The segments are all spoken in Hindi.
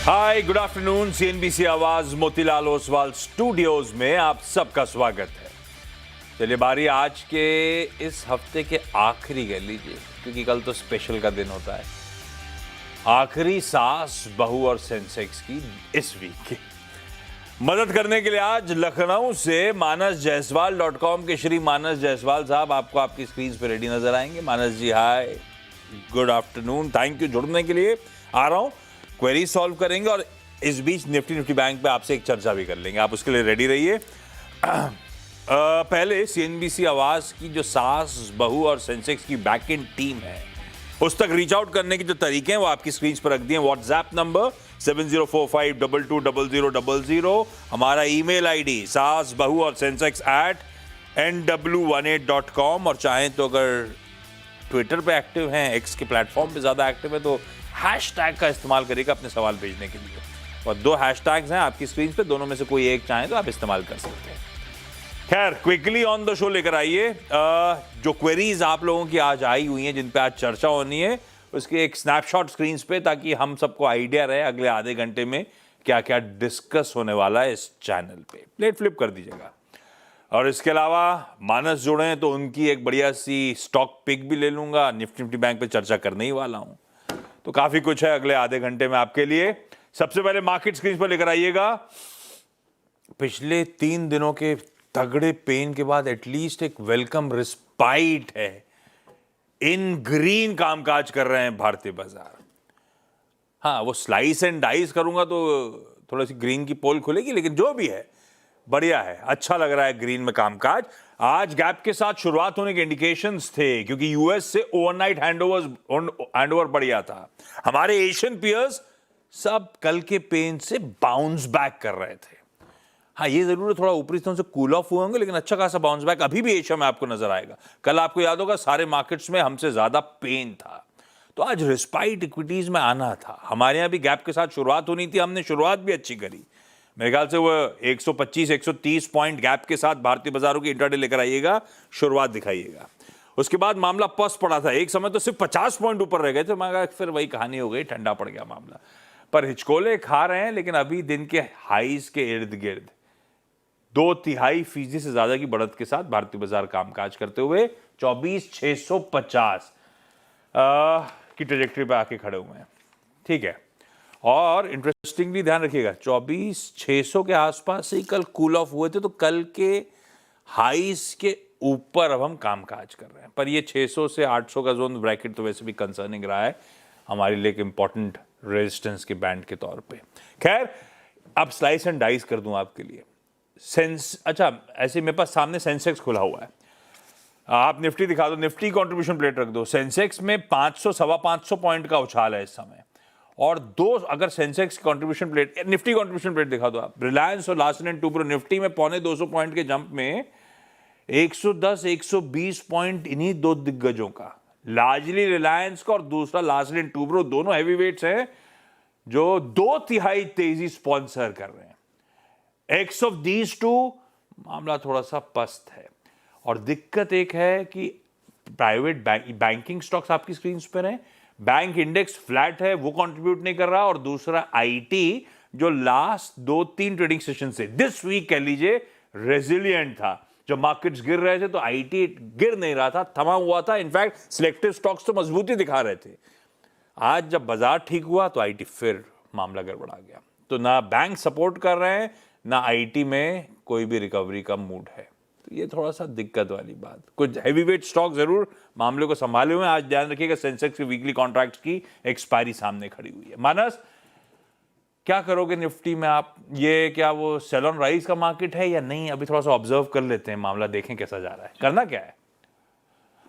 हाय, गुड आफ्टरनून। सीएनबीसी आवाज मोतीलाल ओसवाल स्टूडियोज में आप सबका स्वागत है। चलिए, बारी आज के इस हफ्ते के आखिरी कह लीजिए, क्योंकि कल तो स्पेशल का दिन होता है, आखिरी सास बहू और सेंसेक्स की इस वीक की मदद करने के लिए आज लखनऊ से manasjaiswal.com के श्री मानस जायसवाल साहब आपको आपकी स्क्रीन पे रेडी नजर आएंगे। मानस जी, हाय, गुड आफ्टरनून, थैंक यू जुड़ने के लिए। आ रहा हूं, क्वेरी सॉल्व करेंगे और इस बीच निफ्टी बैंक पे आपसे एक चर्चा भी कर लेंगे। आप उसके लिए रेडी रहिए। पहले सीएनबीसी आवाज की जो सास बहू और सेंसेक्स की बैक एंड टीम है, उस तक रीच आउट करने के जो तरीके हैं वो आपकी स्क्रीन पर रख दिए। व्हाट्सएप नंबर 7045220000, हमारा ईमेल आईडी सास बहू और सेंसेक्स @nw18.com, और चाहें तो अगर ट्विटर पे एक्टिव हैं, एक्स के प्लेटफॉर्म पे ज्यादा एक्टिव है, तो हैशटैग का इस्तेमाल करिएगा अपने सवाल भेजने के लिए। और 2 हैशटैग्स हैं आपकी स्क्रीन पे, दोनों में से कोई एक चाहें तो आप इस्तेमाल कर सकते हैं। खैर, क्विकली ऑन द शो लेकर आइए। जो क्वेरीज आप लोगों की आज आई हुई हैं, जिन पे आज चर्चा होनी है, उसके एक स्नैपशॉट स्क्रीन पे, ताकि हम सबको आइडिया रहे अगले आधे घंटे में क्या क्या डिस्कस होने वाला है इस चैनल पे। प्लेट फ्लिप कर दीजिएगा। और इसके अलावा मानस जुड़े हैं तो उनकी एक बढ़िया सी स्टॉक पिक भी ले लूंगा। निफ्टी बैंक पे चर्चा करने ही वाला हूं, तो काफी कुछ है अगले आधे घंटे में आपके लिए। सबसे पहले मार्केट स्क्रीन पर लेकर आइएगा। पिछले 3 दिनों के तगड़े पेन के बाद एटलीस्ट एक वेलकम रिस्पाइट है। इन ग्रीन कामकाज कर रहे हैं भारतीय बाजार। हाँ, वो स्लाइस एंड डाइस करूंगा तो थोड़ी सी ग्रीन की पोल खुलेगी, लेकिन जो भी है बढ़िया है, अच्छा लग रहा है ग्रीन में कामकाज। आज गैप के साथ शुरुआत होने के इंडिकेशंस थे, क्योंकि यूएस से ओवरनाइट हैंडओवर बढ़िया था। हमारे एशियन पियर्स सब कल के पेन से बाउंस बैक कर रहे थे। हाँ, ये जरूर थोड़ा ऊपरी स्तरों से कूल ऑफ हुए होंगे, लेकिन अच्छा खासा बाउंस बैक अभी भी एशिया में आपको नजर आएगा। कल आपको याद होगा सारे मार्केट्स में हमसे ज्यादा पेन था, तो आज रिस्पाइट इक्विटीज में आना था। हमारे यहां भी गैप के साथ शुरुआत होनी थी, हमने शुरुआत भी अच्छी करी। मेरे ख्याल से वो 125-130 पॉइंट गैप के साथ भारतीय बाजारों की इंट्राडे लेकर आइएगा, शुरुआत दिखाइएगा। उसके बाद मामला पस पड़ा था, एक समय तो सिर्फ 50 पॉइंट ऊपर रह गए थे, मगर फिर वही कहानी हो गई, ठंडा पड़ गया मामला। पर हिचकोले खा रहे हैं, लेकिन अभी दिन के हाईज के इर्द गिर्द 2/3% से ज्यादा की बढ़त के साथ भारतीय बाजार कामकाज करते हुए 24,650 की ट्रेजेक्टरी पे आके खड़े हुए हैं। ठीक है, और इंटरेस्टिंगली ध्यान रखिएगा, 24,600 के आसपास ही कल कूल ऑफ हुए थे, तो कल के हाईस के ऊपर अब हम कामकाज कर रहे हैं। पर ये 600 से 800 का जोन ब्रैकेट तो वैसे भी कंसर्निंग रहा है हमारे लिए, एक इंपॉर्टेंट रेजिस्टेंस के बैंड के तौर पे। खैर, अब स्लाइस एंड डाइस कर दूं आपके लिए। अच्छा, ऐसे मेरे पास सामने सेंसेक्स खुला हुआ है, आप निफ्टी दिखा दो, निफ्टी कंट्रीब्यूशन प्लेट रख दो। सेंसेक्स में 500 सवा 500 पॉइंट का उछाल है इस समय, और अगर Sensex contribution plate, Nifty contribution plate दिखा दो आप, रिलायंस और लार्सन एंड टुब्रो निफ्टी में 250 पॉइंट के जंप में 110-120 पॉइंट इन्हीं 2 दिग्गजों का, लार्जली रिलायंस का और दूसरा लार्सन एंड टुब्रो, दोनों हैवी वेट्स हैं जो 2/3 तेजी स्पॉन्सर कर रहे हैं। एक्स ऑफ दीज टू मामला थोड़ा सा पस्त है, और दिक्कत एक है कि प्राइवेट बैंकिंग स्टॉक्स आपकी स्क्रीन पर हैं, बैंक इंडेक्स फ्लैट है, वो कंट्रीब्यूट नहीं कर रहा, और दूसरा आईटी जो लास्ट 2-3 ट्रेडिंग सेशन से दिस वीक कह लीजिए रेजिलिएंट था। जब मार्केट्स गिर रहे थे तो आईटी गिर नहीं रहा था, थमा हुआ था, इनफैक्ट सिलेक्टिव स्टॉक्स तो मजबूती दिखा रहे थे। आज जब बाजार ठीक हुआ तो आईटी फिर मामला गड़बड़ा गया। तो ना बैंक सपोर्ट कर रहे हैं, ना आईटी में कोई भी रिकवरी का मूड है, तो ये थोड़ा सा दिक्कत वाली बात। कुछ हैवीवेट स्टॉक जरूर मामले को संभाले हुए हैं। आज ध्यान रखिएगा, सेंसेक्स के वीकली कॉन्ट्रैक्ट्स की एक्सपायरी सामने खड़ी हुई है। मानस, क्या करोगे निफ्टी में आप? ये क्या वो सेल ऑन राइज का मार्केट है या नहीं? अभी थोड़ा सा ऑब्जर्व कर लेते हैं मामला, देखें कैसा जा रहा है, करना क्या है।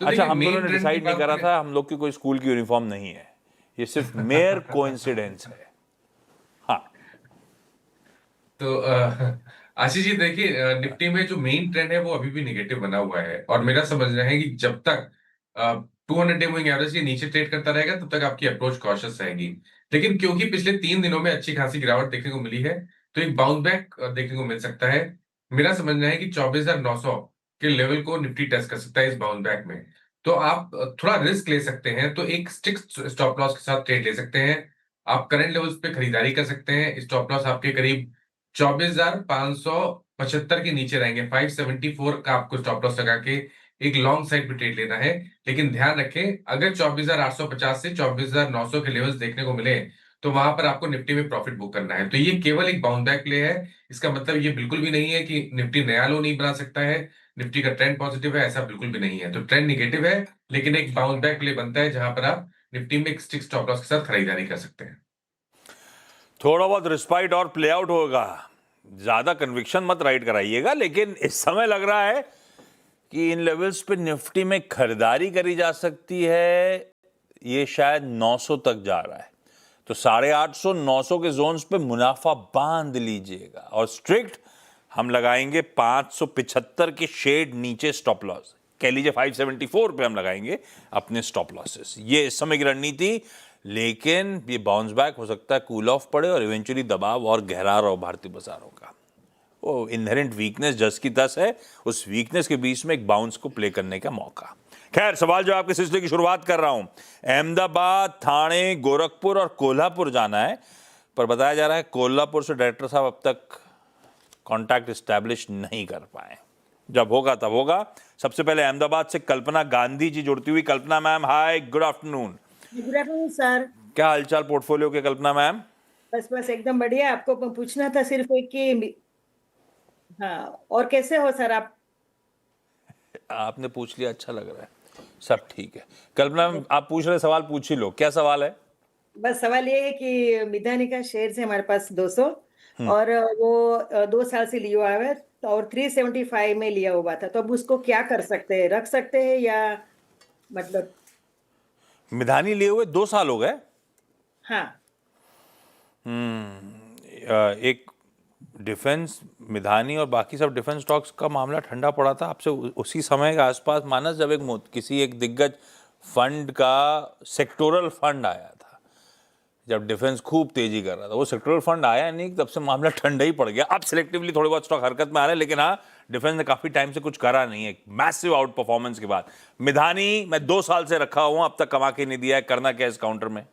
तो अच्छा, हम मेन दोनों ने ट्रेंड डिसाइड की नहीं बात करा करें था, हम लोग की कोई स्कूल की यूनिफॉर्म नहीं है, ये सिर्फ मेयर कोइंसिडेंस है। हाँ, तो आशीष जी देखिए, निफ्टी में जो मेन ट्रेंड है वो अभी भी नेगेटिव बना हुआ है, और मेरा समझना है कि जब तक 200 डे मूविंग एवरेज के नीचे ट्रेड करता रहेगा तब तक आपकी अप्रोच कॉशियस रहेगी। लेकिन क्योंकि पिछले 3 दिनों में अच्छी खासी गिरावट देखने को मिली है, तो एक बाउंस बैक देखने को मिल सकता है। मेरा समझना है कि 24,900 के लेवल को निफ्टी टेस्ट कर सकता है इस बाउंस बैक में। तो आप थोड़ा रिस्क ले सकते हैं, तो एक स्टिक स्टॉप लॉस के साथ ट्रेड ले सकते हैं। आप करंट लेवल्स पे खरीदारी कर सकते हैं। स्टॉप लॉस आपके करीब 24,575 के नीचे रहेंगे। 574 का आपको स्टॉप लॉस लगा के एक लॉन्ग साइड पे ट्रेड लेना है। लेकिन ध्यान रखें, अगर 24,850 से 24,900 के लेवल्स देखने को मिले तो वहां पर आपको निफ्टी में प्रॉफिट बुक करना है। तो ये केवल एक बाउंस बैक प्ले है। इसका मतलब ये बिल्कुल भी नहीं है कि निफ्टी नया लो नहीं बना सकता है, निफ्टी का ट्रेंड पॉजिटिव है, ऐसा बिल्कुल भी नहीं है। तो ट्रेंड निगेटिव है, लेकिन एक बाउंस बैक प्ले बनता है जहां पर आप निफ्टी में एक स्टिक स्टॉप लॉस के साथ खरीदारी कर सकते हैं। थोड़ा बहुत रिस्पाइट और प्ले आउट होगा, ज्यादा कन्विक्शन मत राइड कराइएगा, लेकिन इस समय लग रहा है कि इन लेवल्स पे निफ्टी में खरीदारी करी जा सकती है। ये शायद 900 तक जा रहा है, तो 850 900 के जोन्स पे मुनाफा बांध लीजिएगा और स्ट्रिक्ट हम लगाएंगे 575 के शेड नीचे स्टॉप लॉस, कह लीजिए 574 पे हम लगाएंगे अपने स्टॉप लॉसेस। ये इस समय की रणनीति, लेकिन ये बाउंस बैक हो सकता है, कूल ऑफ पड़े और इवेंचुअली दबाव और गहरा रहो भारतीय बाजारों का। वो इनहेरेंट वीकनेस जस की तस है, उस वीकनेस के बीच में एक बाउंस को प्ले करने का मौका। खैर, सवाल जवाब के सिलसिले की शुरुआत कर रहा हूं। अहमदाबाद, थाने, गोरखपुर और कोल्हापुर जाना है, पर बताया जा रहा है कोल्हापुर से डायरेक्टर साहब अब तक कांटेक्ट एस्टैब्लिश नहीं कर पाए। जब होगा तब होगा। सबसे पहले अहमदाबाद से कल्पना गांधी जी जुड़ती हुई। Kalpana ma'am, hi, good afternoon. Good afternoon sir. क्या हालचाल पोर्टफोलियो के कल्पना मैम? बस एकदम बढ़िया। आपको पूछना था सिर्फ एक कि हाँ, और कैसे हो सर आप? आपने पूछ लिया, अच्छा लग रहा है, सब ठीक है। कल्पना मैम, आप पूछ रहे सवाल पूछ ही लो, क्या सवाल है? बस सवाल ये है कि मिधानी का शेयर है हमारे पास 200 और वो 2 साल से लिया हुआ है और 375 में लिया हुआ था, तो अब उसको क्या कर सकते हैं? रख सकते हैं या मतलब? मिधानी लिए हुए 2 साल हो गए। हाँ, एक डिफेंस, मिधानी और बाकी सब डिफेंस स्टॉक्स का मामला ठंडा पड़ा था आपसे उसी समय के आसपास मानस, जब किसी एक दिग्गज फंड का सेक्टोरल फंड आया था, जब डिफेंस खूब तेजी कर रहा था। वो सेक्टोरल फंड आया नहीं, तब से मामला ठंडा ही पड़ गया। अब सिलेक्टिवली थोड़े बहुत स्टॉक हरकत में आ रहे हैं, लेकिन हाँ, डिफेंस ने काफी टाइम से कुछ करा नहीं है, मैसिव आउट परफॉर्मेंस के बाद। मिधानी मैं 2 साल से रखा हूं, अब तक कमा के नहीं दिया है, करना क्या इस काउंटर में?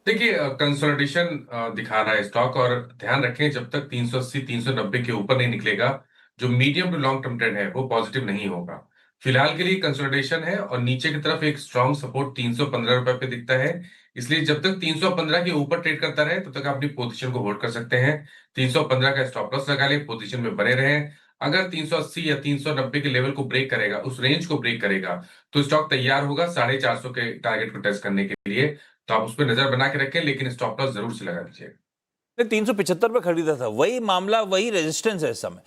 देखिए, कंसोलिडेशन दिखा रहा है स्टॉक, और ध्यान रखें जब तक 380 390 के ऊपर नहीं निकलेगा, जो medium to long term trend है वो पॉजिटिव नहीं होगा। फिलहाल के लिए कंसोलिडेशन है और नीचे की तरफ एक स्ट्रॉन्ग सपोर्ट 315 रुपए पे दिखता है। इसलिए जब तक 315 के ऊपर ट्रेड करता रहे तब तक अपनी पोजीशन को होल्ड कर सकते हैं। 315 का स्टॉप लॉस लगा ले, पोजीशन में बने रहें। अगर 380 या 390 के लेवल को ब्रेक करेगा, उस रेंज को ब्रेक करेगा, तो स्टॉक तैयार होगा 450 के टारगेट को टेस्ट करने के लिए। तो आप उस पर नजर बना के रखें, लेकिन स्टॉप लॉस जरूर से लगा दीजिएगा। 375 पे खरीदा था, वही मामला, वही रेजिस्टेंस है इस समय।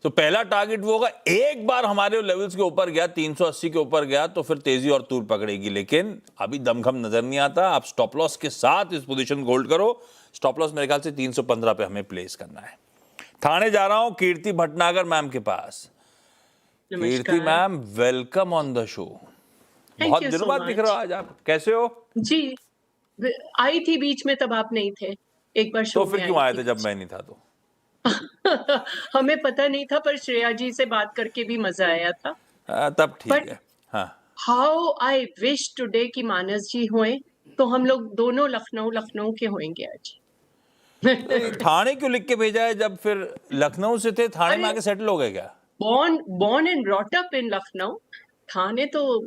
तो पहला टारगेट वो होगा, एक बार हमारे लेवल्स के ऊपर गया, 380 के ऊपर गया, तो फिर तेजी और तूल पकड़ेगी। लेकिन अभी दमखम नजर नहीं आता। आप स्टॉप लॉस के साथ इस पोजीशन को होल्ड करो। स्टॉप लॉस मेरे ख्याल से 315 पे हमें प्लेस करना है। थाने जा रहा हूं कीर्ति भटनागर मैम के पास। Kirti ma'am, welcome on the show. बहुत दिनों बाद दिख रहे हो आज आप, कैसे हो? जी, आई थी बीच में, तब आप नहीं थे। एक बार शो तो फिर क्यों आए थे जब मैं नहीं था तो? हमें पता नहीं था, पर श्रेया जी से बात करके भी मजा आया था। तब ठीक But है। हाँ, हाउ आई विश टुडे कि मानस जी हुए, तो हम लोग दोनों लखनऊ के होंगे आज। थाने क्यों लिख के भेजा है जब फिर लखनऊ से थे, थाने में आके सेटल हो गए क्या? born and brought up in Lucknow. थाने तो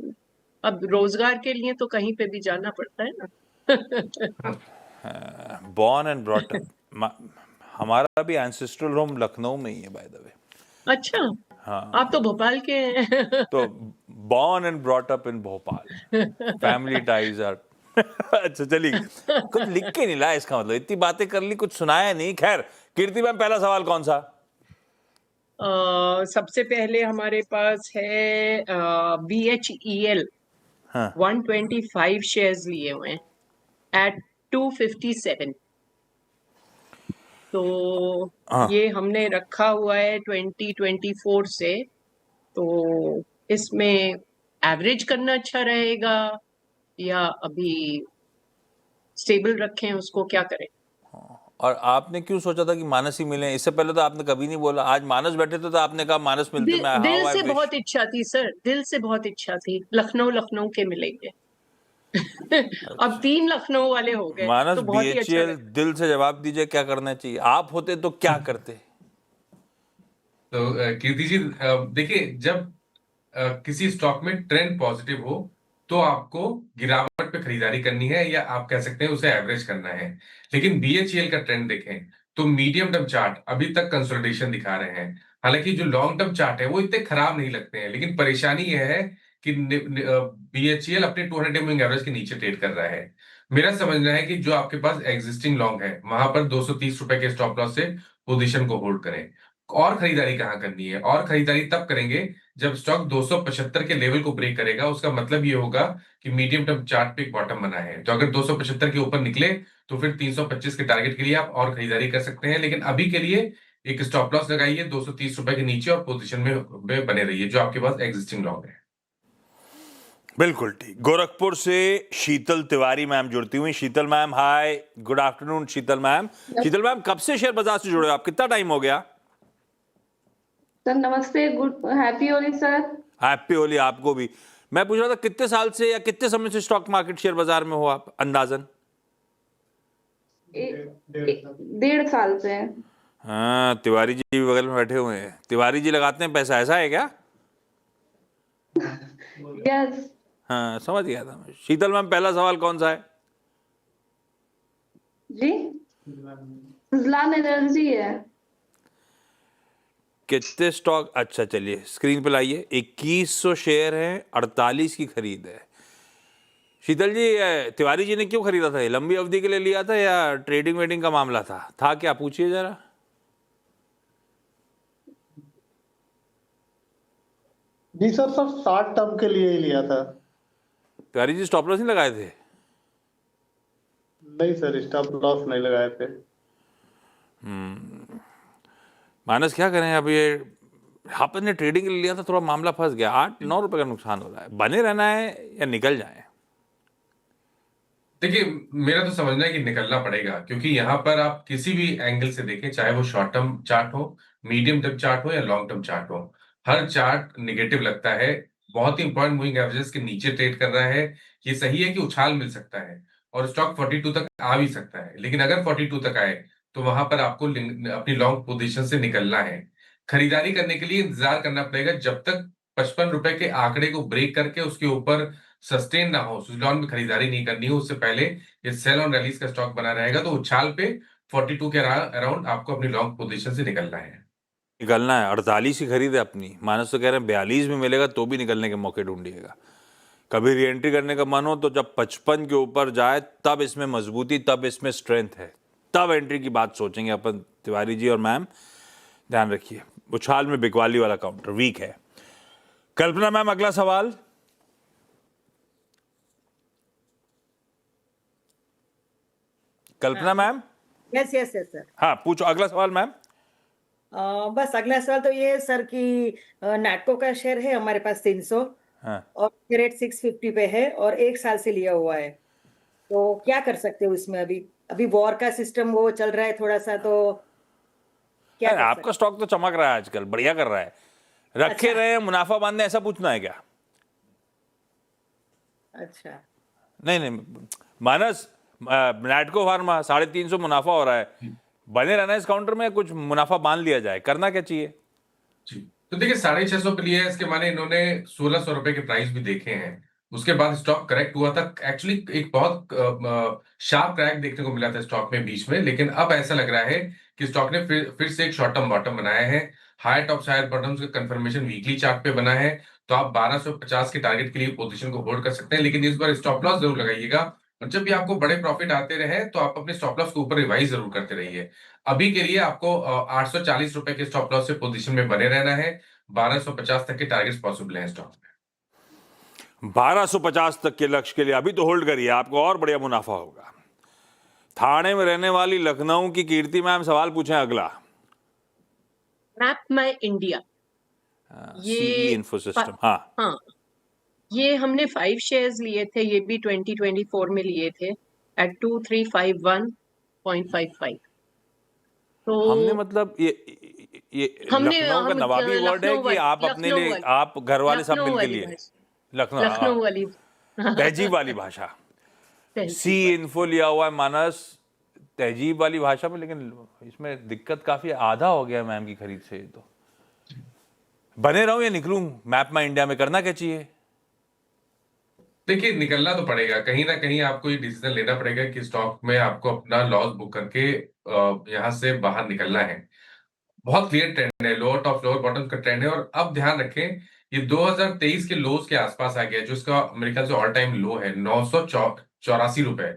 अब रोजगार के लिए तो कहीं पे भी जाना पड़ता है ना। Born and brought up. हमारा भी एंसेस्ट्रल होम लखनऊ में ही है, बाय द वे। अच्छा, हाँ, आप तो भोपाल के हैं। तो born and brought up in Bhopal, family ties are. अच्छा, चलिए, कुछ लिख के नहीं लाया, इसका मतलब इतनी बातें कर ली, कुछ सुनाया नहीं। खैर, कीर्ति मैम, पहला सवाल कौन सा? सबसे पहले हमारे पास है BHEL। हाँ, 125 शेयर्स लिए हुए हैं एट 257। तो हाँ। ये हमने रखा हुआ है 2024 से। तो इसमें एवरेज करना अच्छा रहेगा या अभी स्टेबल रखें उसको, क्या करें? और आपने क्यों सोचा था कि मानस ही मिले? इससे पहले तो आपने कभी नहीं बोला। आज मानस बैठे थे तो आपने कहा मानस मिलते। दिल से बहुत इच्छा थी सर, दिल से बहुत इच्छा थी, लखनऊ के मिलेंगे। अब 3 लखनऊ वाले हो गए, मानस तो बहुत ही अच्छा बीएचईएल लगा। दिल से जवाब दीजिए, क्या करना चाहिए? आप होते तो क्या करते? तो कीर्ति जी, देखिए, जब किसी स्टॉक में ट्रेंड पॉजिटिव हो तो आपको गिरावट पे खरीदारी करनी है, या आप कह सकते हैं उसे एवरेज करना है। लेकिन बीएचईएल का ट्रेंड देखें तो मीडियम टर्म चार्ट अभी तक कंसोलिडेशन दिखा रहे हैं। हालांकि जो लॉन्ग टर्म चार्ट है वो इतने खराब नहीं लगते हैं, लेकिन परेशानी यह है कि बीएचईएल अपने 200 मूविंग एवरेज के नीचे ट्रेड कर रहा है। मेरा समझना है कि जो आपके पास एग्जिस्टिंग लॉन्ग है वहां पर 230 रुपए के स्टॉप लॉस से पोजीशन को होल्ड करें। और खरीदारी कहाँ करनी है? और खरीदारी तब करेंगे जब स्टॉक 275 के लेवल को ब्रेक करेगा। उसका मतलब ये होगा कि मीडियम टर्म चार्ट पे एक बॉटम बना है। तो अगर 275 के ऊपर निकले तो फिर 325 के टारगेट के लिए आप और खरीदारी कर सकते हैं। लेकिन अभी के लिए एक स्टॉप लॉस लगाइए 230 रुपए के नीचे और पोजीशन में बने रहिए जो आपके पास एग्जिस्टिंग लॉन्ग है। बिल्कुल ठीक। गोरखपुर से शीतल तिवारी मैम जुड़ती हुई। शीतल मैम, हाय, गुड आफ्टरनून शीतल मैम। शीतल मैम, कब से शेयर बाजार से जुड़े हो आप? कितना टाइम हो गया? सर नमस्ते, good happy Holi sir. Happy Holi आपको भी। मैं पूछ रहा था कितने साल से या कितने समय से स्टॉक मार्केट शेयर बाजार में हो आप, अंदाजन? 1.5 साल से। हाँ, तिवारी जी भी बगल में बैठे हुए हैं। तिवारी जी लगाते हैं पैसा, ऐसा है क्या? यस। हाँ, समझ गया था मैं। शीतल मैम, पहला सवाल कौन सा है? जी, सुजलान एनर्जी है। कितने स्टॉक? अच्छा, चलिए स्क्रीन पे लाइए। 2100 शेयर हैं, 48 की खरीद है। शीतल जी, तिवारी जी ने क्यों खरीदा था? ये लंबी अवधि के लिए लिया था या ट्रेडिंग वेडिंग का मामला था क्या? पूछिए जरा। जी सर, सब शॉर्ट टर्म के लिए ही लिया था। तिवारी जी स्टॉप लॉस नहीं लगाए थे? नहीं सर, स्टॉप लॉस नहीं लगाए थे। मानस, क्या करें अब? ये आपने ट्रेडिंग के लिए लिया था, थोड़ा मामला फंस गया। 8-9 रुपए का नुकसान हो रहा है। बने रहना है या निकल जाए? देखिए, मेरा तो समझना है कि निकलना पड़ेगा, क्योंकि यहाँ पर आप किसी भी एंगल से देखें, चाहे वो शॉर्ट टर्म चार्ट हो, मीडियम टर्म चार्ट हो या लॉन्ग टर्म चार्ट हो, हर चार्ट निगेटिव लगता है। बहुत ही इंपॉर्टेंट मूविंग एवरेजेस के नीचे ट्रेड कर रहा है। ये सही है कि उछाल मिल सकता है और स्टॉक 42 तक आ भी सकता है, लेकिन अगर 42 तक आए तो वहां पर आपको अपनी लॉन्ग पोजीशन से निकलना है। खरीदारी करने के लिए इंतजार करना पड़ेगा जब तक 55 रुपए के आंकड़े को ब्रेक करके उसके ऊपर सस्टेन ना हो। सुजलॉन में खरीदारी नहीं करनी हो, उससे पहले ये सेल ऑन रैलीज का स्टॉक बना रहेगा। तो उछाल पे 42 के अराउंड आपको अपनी लॉन्ग पोजीशन से निकलना है। निकलना है। 48 ही खरीद है अपनी। मानस तो कह रहे हैं 42 में मिलेगा तो भी निकलने के मौके ढूंढिएगा। कभी री एंट्री करने का मन हो तो जब 55 के ऊपर जाए तब इसमें मजबूती, तब इसमें स्ट्रेंथ है, तब एंट्री की बात सोचेंगे अपन। तिवारी जी और मैम ध्यान रखिए, उछाल में बिकवाली वाला काउंटर वीक है। कल्पना मैम, अगला सवाल। Kalpana ma'am, yes yes yes sir. हाँ पूछो अगला सवाल मैम। बस अगला सवाल तो ये है सर कि नाटको का शेयर है हमारे पास 300 हाँ। और रेट 650 पे है और 1 साल से लिया हुआ है। तो क्या कर सकते हो इसमें? अभी अभी वॉर का सिस्टम वो चल रहा है थोड़ा सा, तो क्या अरे कर आपका स्टॉक तो चमक रहा है आजकल, बढ़िया कर रहा है। रखे अच्छा। रहे मुनाफा बांधने, ऐसा पूछना है क्या? अच्छा। नहीं, मानस, नाटको फार्मा 350 मुनाफा हो रहा है, बने रहना इस काउंटर में, कुछ मुनाफा बांध लिया जाए, करना क्या चाहिए? जी, तो देखिए 650 पे लिया है, इसके माने इन्होंने 1600 रुपए के प्राइस भी देखे हैं। उसके बाद स्टॉक करेक्ट हुआ था। एक्चुअली एक बहुत शार्प क्रैक देखने को मिला था स्टॉक में बीच में, लेकिन अब ऐसा लग रहा है कि स्टॉक ने फिर से एक शॉर्ट टर्म बॉटम बनाया है। हायर टॉप हायर बॉटम्स का कंफर्मेशन वीकली चार्ट पे बना है। तो आप 1250 के टारगेट के लिए पोजीशन को होल्ड कर सकते हैं, लेकिन इस बार स्टॉप लॉस जरूर लगाइएगा। और जब भी आपको बड़े प्रॉफिट आते रहे तो आप अपने स्टॉप लॉस को ऊपर रिवाइज जरूर करते रहिए। अभी के लिए आपको 840 रुपए के स्टॉप लॉस से पोजीशन में बने रहना है। 1250 तक के टारगेट्स पॉसिबल हैं स्टॉक में। 1250 तक के लक्ष्य के लिए अभी तो होल्ड करिए, आपको और बढ़िया मुनाफा होगा। थाने में रहने वाली लखनऊ की कीर्ति मैम सवाल पूछें अगला। मैप माई इंडिया, सीई इन्फो सिस्टम। हाँ, ये हमने 5 शेयर्स लिए थे, ये भी 2024 में लिए थे एट 2351.55। तो हमने मतलब ये हमने लखनऊ का नवाबी वर्ड है कि आप अपने लिए, आप घर वाले सब मिल के लिए? लखनऊ लखनऊ वाली तहजीब वाली भाषा। सी इन्फो लिया हुआ है मानस, तहजीब वाली भाषा में, लेकिन इसमें दिक्कत काफी आधा हो गया मैम की खरीद से। तो बने रहूं या निकलूं मैप में इंडिया में, करना क्या चाहिए? देखिए, निकलना तो पड़ेगा, कहीं ना कहीं आपको ये डिसीजन लेना पड़ेगा कि स्टॉक में आपको अपना लॉस बुक करके यहाँ से बाहर निकलना है। बहुत क्लियर ट्रेंड है, लोअर टॉप लोअर बॉटम का ट्रेंड है। और अब ध्यान रखें, ये 2023 के लोज के आसपास आ गया, जो इसका मेरे ख्याल से ऑल टाइम लो है, 984 रुपए।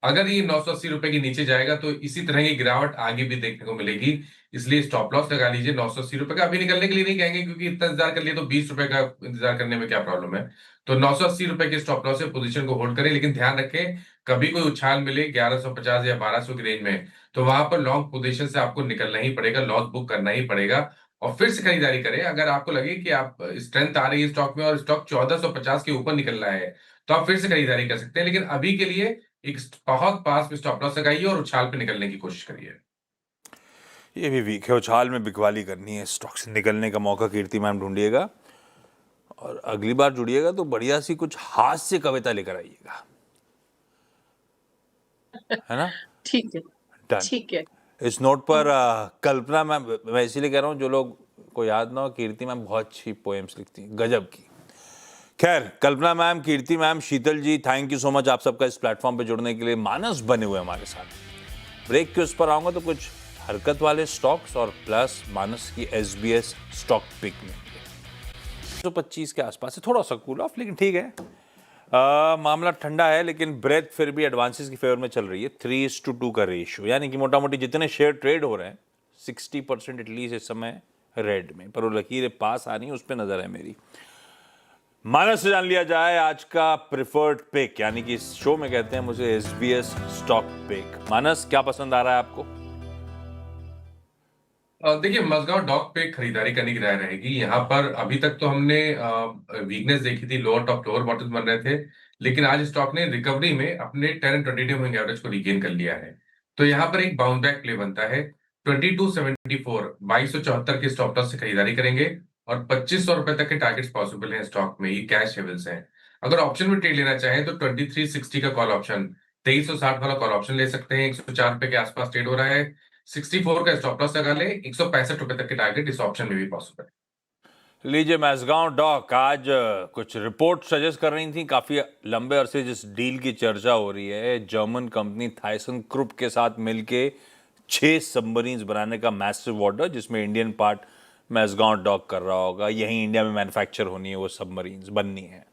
अगर ये 980 रुपए के नीचे जाएगा तो इसी तरह की गिरावट आगे भी देखने को मिलेगी। इसलिए स्टॉप लॉस लगा लीजिए 980 रुपए का। अभी निकलने के लिए नहीं कहेंगे, क्योंकि इतना इंतजार कर लिए तो 20 रुपए का इंतजार करने में क्या प्रॉब्लम है। तो 980 रुपए के स्टॉप लॉस से पोजीशन को होल्ड करें, लेकिन ध्यान रखें, कभी कोई उछाल मिले 1150 या 1200 की रेंज में, तो वहां पर लॉन्ग पोजीशन से आपको निकलना ही पड़ेगा, लॉस बुक करना ही पड़ेगा और फिर से खरीदारी करें। अगर आपको लगे कि आप स्ट्रेंथ आ रही है स्टॉक में और स्टॉक 1450 के ऊपर निकल रहा है, तो आप फिर से खरीदारी कर सकते हैं। लेकिन अभी के लिए एक बहुत पास में स्टॉप लॉस लगाइए और उछाल पे निकलने की कोशिश करिए। ये भी वीक है, उछाल में बिकवाली करनी है, स्टॉक से निकलने का मौका कीर्ति मैम ढूंढिएगा। और अगली बार जुड़िएगा तो बढ़िया सी कुछ हास्य कविता लेकर आइएगा, है ना? ठीक है, डन। ठीक है। इस नोट पर कल्पना मैम, मैं इसीलिए कह रहा हूँ जो लोग को याद ना हो, कीर्ति मैम बहुत अच्छी पोएम्स लिखती हैं, गजब की। खैर, Kalpana ma'am, Kirti ma'am, Sheetal ji, thank you so much आप सबका इस प्लेटफॉर्म पे जुड़ने के लिए। मानस बने हुए हमारे साथ। ब्रेक के उस पर आऊंगा तो कुछ हरकत वाले स्टॉक्स और प्लस मानस की एसबीएस स्टॉक पिक में 125 के आसपास है, थोड़ा सा कूल ऑफ, लेकिन ठीक है। मामला ठंडा है, लेकिन ब्रेथ फिर भी एडवांसेस की फेवर में चल रही है। 3:2 का रेशियो, यानी कि मोटा मोटी जितने शेयर ट्रेड हो रहे हैं 60% एटलीस्ट इस समय रेड में, पर वो लकीरें पास आ रही है, उस पर नजर है मेरी। मानस से जान लिया जाए आज का प्रिफर्ड पिक, यानी कि इस शो में कहते हैं मुझे एसबीएस स्टॉक पिक। मानस, क्या पसंद आ रहा है आपको? देखिए, मजगांव डॉक पे खरीदारी करने की राय रहेगी। यहाँ पर अभी तक तो हमने वीकनेस देखी थी, लोअर टॉप लोअर बॉटम बन रहे थे, लेकिन आज स्टॉक ने रिकवरी में अपने 10 एंड 20 डे मूविंग एवरेज को रिगेन कर लिया है। तो यहाँ पर एक बाउंस बैक प्ले बनता है। 2274 2274 के स्टॉप लॉस से खरीदारी करेंगे और 2500 रुपए तक के टारगेट्स पॉसिबल हैं स्टॉक में, ये कैश लेवल्स हैं। अगर ऑप्शन में ट्रेड लेना चाहें तो 2360 का कॉल ऑप्शन, 2360 वाला कॉल ऑप्शन ले सकते हैं। 104 रुपए के आसपास ट्रेड हो रहा है। 64 का स्टॉप लॉस लगा ले, 165 रुपए तक के टारगेट इस ऑप्शन में भी पॉसिबल है। लीजिए, मैसगांव डॉक आज कुछ रिपोर्ट सजेस्ट कर रही थी, काफी लंबे अरसे जिस डील की चर्चा हो रही है, जर्मन कंपनी थाइसन ग्रुप के साथ मिलके 6 सबमरीन्स बनाने का मैसिव ऑर्डर, जिसमें इंडियन पार्ट मैसगांव डॉक कर रहा होगा। यहीं इंडिया में मैन्युफैक्चर होनी है, वो सबमरीन्स बननी है,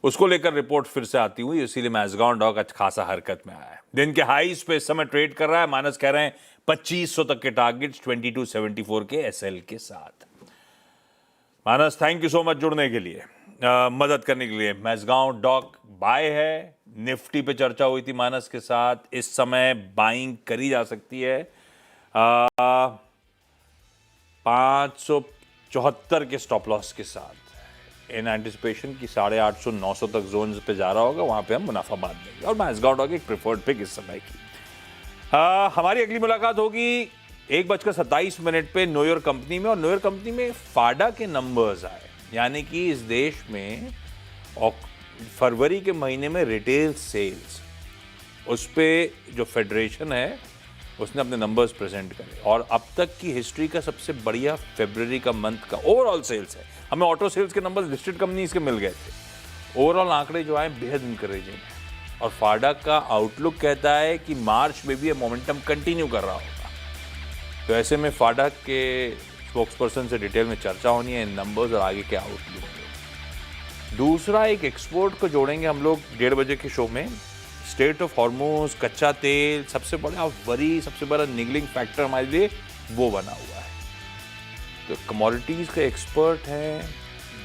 उसको लेकर रिपोर्ट फिर से आती हुई, इसीलिए मैसगांव डॉक आज खासा हरकत में आया है। दिन के हाईस पे इस समय ट्रेड कर रहा है। मानस कह रहे हैं 2500 तक के टारगेट्स 2274 के एसएल के साथ। मानस, थैंक यू सो मच जुड़ने के लिए, मदद करने के लिए। मैसगांव डॉक बाय है, निफ्टी पे चर्चा हुई थी मानस के साथ, इस समय बाइंग करी जा सकती है 574 के स्टॉप लॉस के साथ, इन एंटिसिपेशन की 850 900 तक जोन पे जा रहा होगा, वहां पे हम मुनाफा बांध देंगे। और मैसगांव डॉक एक प्रिफर्ड पिक इस समय की। हमारी अगली मुलाकात होगी 1:27 पे न्यूयॉर्क कंपनी में, और न्यूयॉर्क कंपनी में फाडा के नंबर्स आए, यानी कि इस देश में फरवरी के महीने में रिटेल सेल्स, उस पे जो फेडरेशन है उसने अपने नंबर्स प्रेजेंट करे, और अब तक की हिस्ट्री का सबसे बढ़िया फरवरी का मंथ का ओवरऑल सेल्स है। हमें ऑटो सेल्स के नंबर्स लिस्टेड कंपनीज के मिल गए थे, ओवरऑल आंकड़े जो आए बेहद इनकरेजिंग है। और फाडा का आउटलुक कहता है कि मार्च में भी ये मोमेंटम कंटिन्यू कर रहा होगा। तो ऐसे में फाडा के स्पोक्सपर्सन से डिटेल में चर्चा होनी है इन नंबर्स और आगे के आउटलुक पे। दूसरा, एक एक्सपोर्ट को जोड़ेंगे हम लोग 1:30 बजे के शो में। स्टेट ऑफ हॉर्मोज, कच्चा तेल, सबसे बड़ा वरी, सबसे बड़ा निगलिंग फैक्टर हमारे लिए वो बना हुआ है। तो कमोडिटीज के एक्सपर्ट हैं,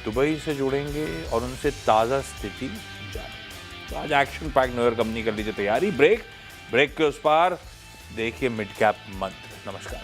दुबई से जुड़ेंगे और उनसे ताज़ा स्थिति जानेंगे। तो आज एक्शन पैक न्यूयॉर्क कंपनी कर लीजिए तैयारी। ब्रेक के उस पार देखिए मिड कैप मंत्र। नमस्कार।